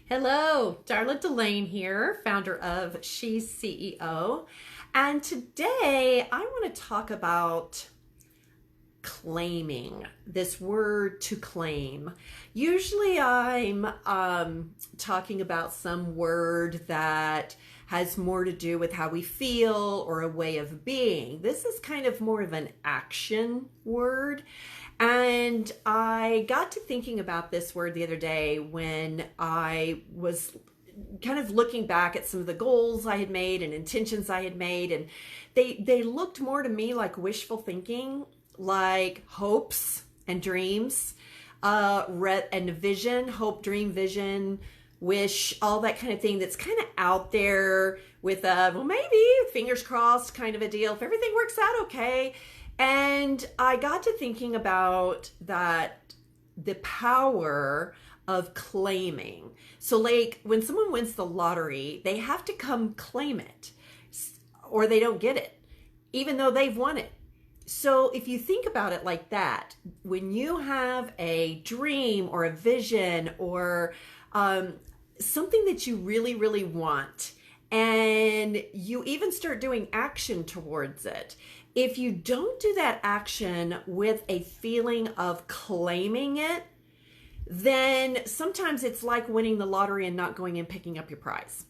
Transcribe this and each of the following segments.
Hello, Darla Delane here, founder of She's CEO. And today I want to talk about claiming, this word to claim. Usually I'm talking about some word that has more to do with how we feel or a way of being. This is kind of more of an action word. And I got to thinking about this word the other day when I was kind of looking back at some of the goals I had made and intentions I had made, and they looked more to me like wishful thinking, like hopes and dreams, and vision, hope, dream, vision, wish, all that kind of thing that's kind of out there with a, well, maybe, fingers crossed kind of a deal. If everything works out okay. And I got to thinking about that, the power of claiming. So like when someone wins the lottery, they have to come claim it or they don't get it, even though they've won it. So if you think about it like that, when you have a dream or a vision or something that you really, really want, and you even start doing action towards it, if you don't do that action with a feeling of claiming it, then sometimes it's like winning the lottery and not going and picking up your prize.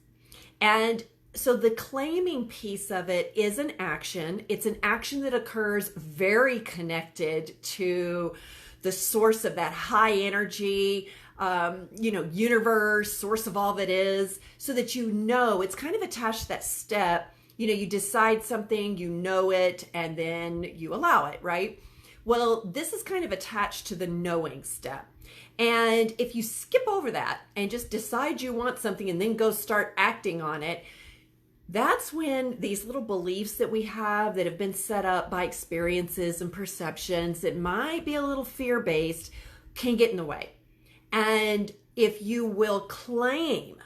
And so the claiming piece of it is an action. It's an action that occurs very connected to the source of that high energy, universe, source of all that is, so that it's kind of attached to that step. You decide something, you know it, and then you allow it, right? Well, this is kind of attached to the knowing step. And if you skip over that and just decide you want something and then go start acting on it, that's when these little beliefs that we have that have been set up by experiences and perceptions that might be a little fear-based can get in the way. And if you will claim,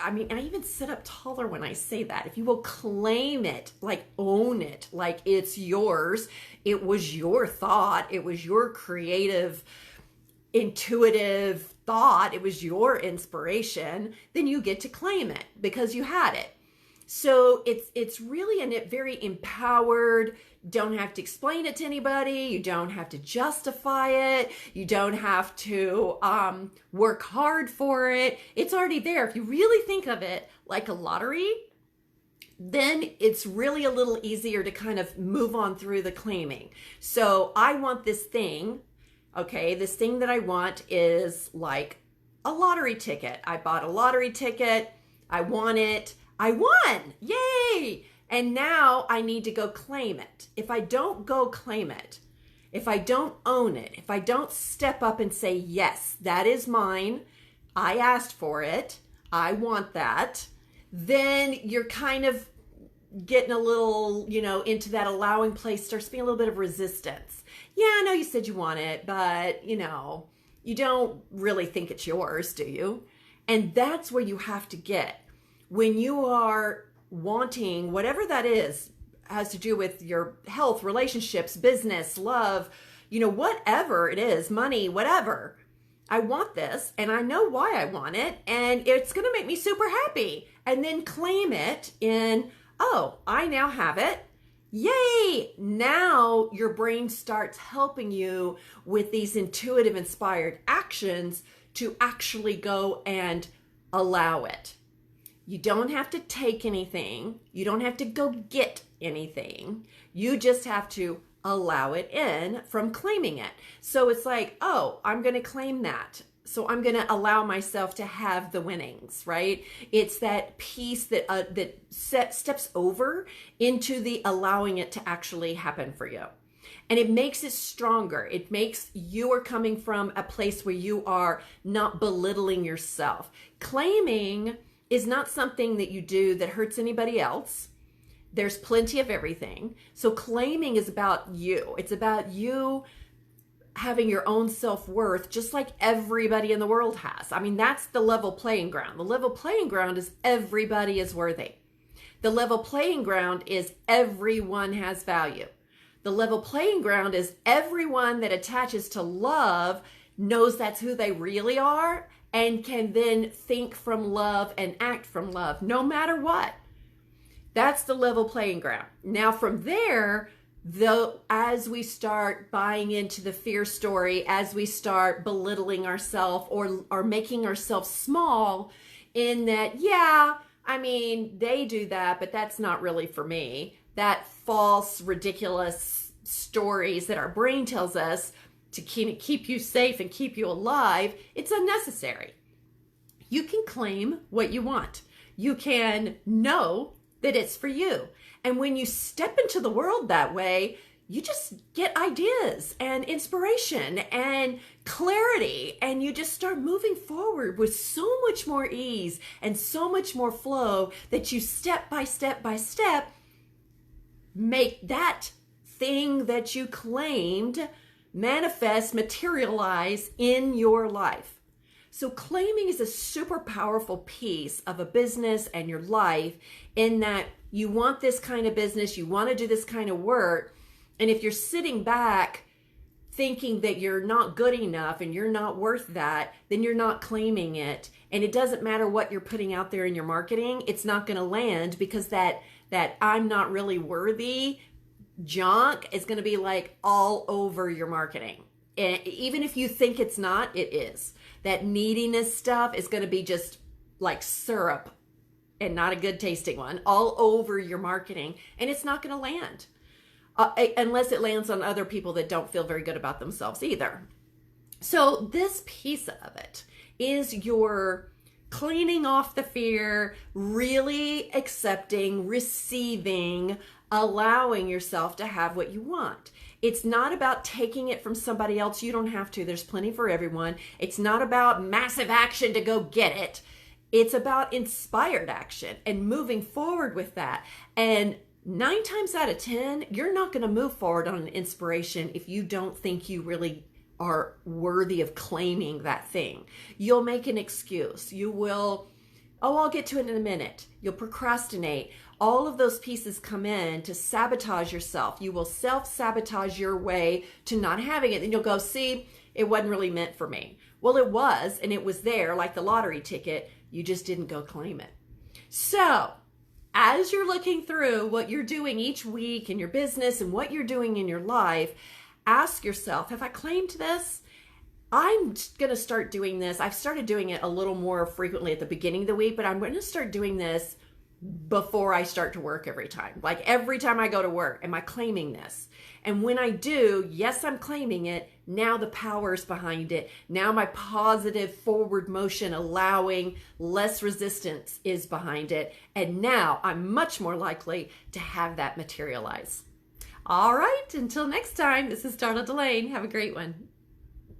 I even sit up taller when I say that. If you will claim it, like own it, like it's yours, it was your thought, it was your creative, intuitive thought, it was your inspiration, then you get to claim it because you had it. So it's really a very empowered, don't have to explain it to anybody, you don't have to justify it, you don't have to work hard for it. It's already there. If you really think of it like a lottery, then it's really a little easier to kind of move on through the claiming. So I want this thing, okay, this thing that I want is like a lottery ticket. I bought a lottery ticket, I want it, I won, yay! And now I need to go claim it. If I don't go claim it, if I don't own it, if I don't step up and say, yes, that is mine, I asked for it, I want that, then you're kind of getting a little, into that allowing place, starts being a little bit of resistance. Yeah, I know you said you want it, but, you don't really think it's yours, do you? And that's where you have to get. When you are wanting whatever that is, has to do with your health, relationships, business, love, whatever it is, money, whatever. I want this and I know why I want it and it's going to make me super happy. And then claim it in, oh, I now have it. Yay! Now your brain starts helping you with these intuitive, inspired actions to actually go and allow it. You don't have to take anything. You don't have to go get anything. You just have to allow it in from claiming it. So it's like, oh, I'm going to claim that. So I'm going to allow myself to have the winnings, right? It's that piece that steps over into the allowing it to actually happen for you. And it makes it stronger. It makes you are coming from a place where you are not belittling yourself. Claiming is not something that you do that hurts anybody else. There's plenty of everything. So claiming is about you. It's about you having your own self-worth, just like everybody in the world has. That's the level playing ground. The level playing ground is everybody is worthy. The level playing ground is everyone has value. The level playing ground is everyone that attaches to love knows that's who they really are and can then think from love and act from love, no matter what. That's the level playing ground. Now from there, though, as we start buying into the fear story, as we start belittling ourselves or making ourselves small in that, yeah, I mean, they do that, but that's not really for me. That false, ridiculous stories that our brain tells us to keep you safe and keep you alive, it's unnecessary. You can claim what you want. You can know that it's for you. And when you step into the world that way, you just get ideas and inspiration and clarity, and you just start moving forward with so much more ease and so much more flow that you step by step by step make that thing that you claimed manifest, materialize in your life. So claiming is a super powerful piece of a business and your life, in that you want this kind of business, you want to do this kind of work. And if you're sitting back thinking that you're not good enough and you're not worth that, then you're not claiming it. And it doesn't matter what you're putting out there in your marketing, it's not going to land, because that I'm not really worthy junk is going to be like all over your marketing. And even if you think it's not, it is. That neediness stuff is going to be just like syrup, and not a good tasting one, all over your marketing. And it's not going to land unless it lands on other people that don't feel very good about themselves either. So this piece of it is your cleaning off the fear, really accepting, receiving, allowing yourself to have what you want. It's not about taking it from somebody else. You don't have to. There's plenty for everyone. It's not about massive action to go get it. It's about inspired action and moving forward with that. And 9 times out of 10, you're not going to move forward on an inspiration if you don't think you really are worthy of claiming that thing. You'll make an excuse. You will, I'll get to it in a minute. You'll procrastinate. All of those pieces come in to sabotage yourself. You will self-sabotage your way to not having it. Then you'll go, see, it wasn't really meant for me. Well, it was, and it was there like the lottery ticket. You just didn't go claim it. So as you're looking through what you're doing each week in your business and what you're doing in your life, ask yourself, have I claimed this? I'm going to start doing this. I've started doing it a little more frequently at the beginning of the week, but I'm going to start doing this before I start to work every time. Like every time I go to work, am I claiming this? And when I do, yes, I'm claiming it. Now the power's behind it. Now my positive forward motion, allowing less resistance, is behind it. And now I'm much more likely to have that materialize. All right, until next time, this is Darla Delane. Have a great one.